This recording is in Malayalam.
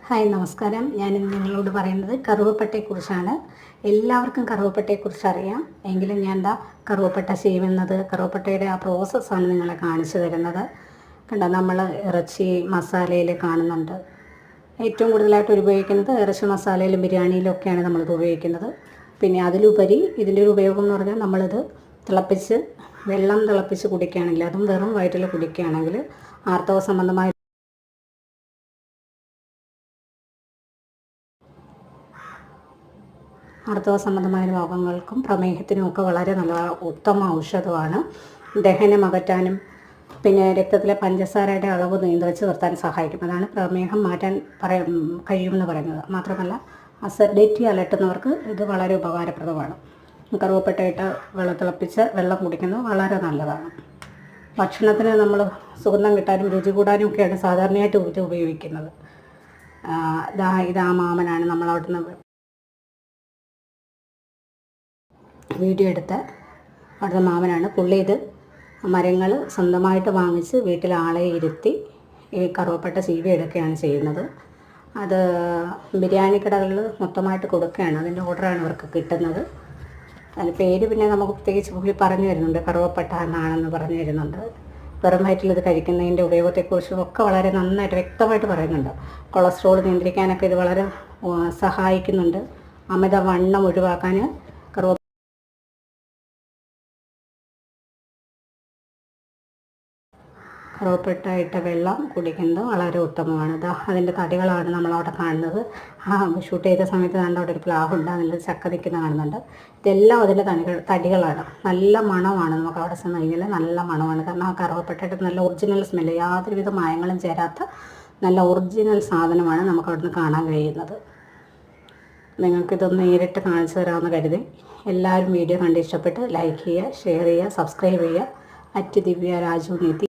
ഹായ് നമസ്കാരം. ഞാനിന്ന് നിങ്ങളോട് പറയുന്നത് കറുവപ്പട്ടയെക്കുറിച്ചാണ്. എല്ലാവർക്കും കറുവപ്പട്ടയെക്കുറിച്ച് അറിയാം. എങ്കിലും ഞാൻ കറുവപ്പട്ട ചെയ്യുന്നത് കറുവപ്പട്ടയുടെ ആ പ്രോസസ്സാണ് നിങ്ങളെ കാണിച്ചു തരുന്നത്. കണ്ടോ, നമ്മൾ ഇറച്ചി മസാലയിൽ കാണുന്നുണ്ട്. ഏറ്റവും കൂടുതലായിട്ട് ഉപയോഗിക്കുന്നത് ഇറച്ചി മസാലയിലും ബിരിയാണിയിലും ഒക്കെയാണ് നമ്മളിത് ഉപയോഗിക്കുന്നത്. പിന്നെ അതിലുപരി ഇതിൻ്റെ ഒരു ഉപയോഗം എന്ന് പറഞ്ഞാൽ നമ്മളിത് വെള്ളം തിളപ്പിച്ച് കുടിക്കുകയാണെങ്കിൽ, അതും വെറും വയറ്റിൽ കുടിക്കുകയാണെങ്കിൽ ആർത്തവ സംബന്ധമായ രോഗങ്ങൾക്കും പ്രമേഹത്തിനുമൊക്കെ വളരെ നല്ല ഉത്തമ ഔഷധമാണ്. ദഹനം അകറ്റാനും പിന്നെ രക്തത്തിലെ പഞ്ചസാരയുടെ അളവ് നിയന്ത്രിച്ച് നിർത്താൻ സഹായിക്കും. അതാണ് പ്രമേഹം മാറ്റാൻ കഴിയുമെന്ന് പറയുന്നത്. മാത്രമല്ല, അസിഡിറ്റി അലട്ടുന്നവർക്ക് ഇത് വളരെ ഉപകാരപ്രദമാണ്. കറുവപ്പട്ടയിട്ട് തിളപ്പിച്ച് വെള്ളം കുടിക്കുന്നത് വളരെ നല്ലതാണ്. ഭക്ഷണത്തിന് നമ്മൾ സുഗന്ധം കിട്ടാനും രുചി കൂടാനും ഒക്കെയാണ് സാധാരണയായിട്ട് ഇത് ഉപയോഗിക്കുന്നത്. ഇതാ മാമനാണ് നമ്മളവിടുന്ന് വീഡിയോ എടുത്ത അവിടുത്തെ മാമനാണ്. പുള്ളി ഇത് മരങ്ങൾ സ്വന്തമായിട്ട് വാങ്ങിച്ച് വീട്ടിൽ ആളെ ഇരുത്തി ഈ കറുവപ്പട്ട ചീവി എടുക്കുകയാണ് ചെയ്യുന്നത്. അത് ബിരിയാണി കടകളിൽ മൊത്തമായിട്ട് കൊടുക്കുകയാണ്. അതിൻ്റെ ഓർഡറാണ് ഇവർക്ക് കിട്ടുന്നത്. അതിന് പേര് പിന്നെ നമുക്ക് പ്രത്യേകിച്ച് പുള്ളി പറഞ്ഞു തരുന്നുണ്ട്, കറുവപ്പട്ട എന്നാണെന്ന് പറഞ്ഞു തരുന്നുണ്ട്. വെറും വയറ്റിൽ ഇത് കഴിക്കുന്നതിൻ്റെ ഉപയോഗത്തെക്കുറിച്ചും ഒക്കെ വളരെ നന്നായിട്ട് വ്യക്തമായിട്ട് പറയുന്നുണ്ട്. കൊളസ്ട്രോൾ നിയന്ത്രിക്കാനൊക്കെ ഇത് വളരെ സഹായിക്കുന്നുണ്ട്. അമിതവണ്ണം ഒഴിവാക്കാൻ കറുവപ്പട്ട ഇട്ട വെള്ളം കുടിക്കുന്നത് വളരെ ഉത്തമമാണ്. അതിൻ്റെ തടികളാണ് നമ്മളവിടെ കാണുന്നത്. ഷൂട്ട് ചെയ്ത സമയത്ത് അവിടെ ഒരു പ്ലാവുണ്ട്, അതിൽ ചക്ക നിൽക്കുന്ന കാണുന്നുണ്ട്. ഇതെല്ലാം അതിൻ്റെ തടികളാണ്. നല്ല മണമാണ്. നമുക്ക് അവിടെ ചെന്ന് കഴിഞ്ഞാൽ നല്ല മണമാണ്. കാരണം ആ കറുവപ്പട്ടയുടെ നല്ല ഒറിജിനൽ സ്മെല്ല്, യാതൊരുവിധ മായങ്ങളും ചേരാത്ത നല്ല ഒറിജിനൽ സാധനമാണ് നമുക്ക് അവിടുന്ന് കാണാൻ കഴിയുന്നത്. നിങ്ങൾക്കിതൊന്ന് നേരിട്ട് കാണിച്ചു തരാമെന്ന് കരുതി എല്ലാവരും വീഡിയോ കണ്ട് ഇഷ്ടപ്പെട്ട് ലൈക്ക് ചെയ്യുക, ഷെയർ ചെയ്യുക, സബ്സ്ക്രൈബ് ചെയ്യുക. @ദിവ്യ രാജു നിധി.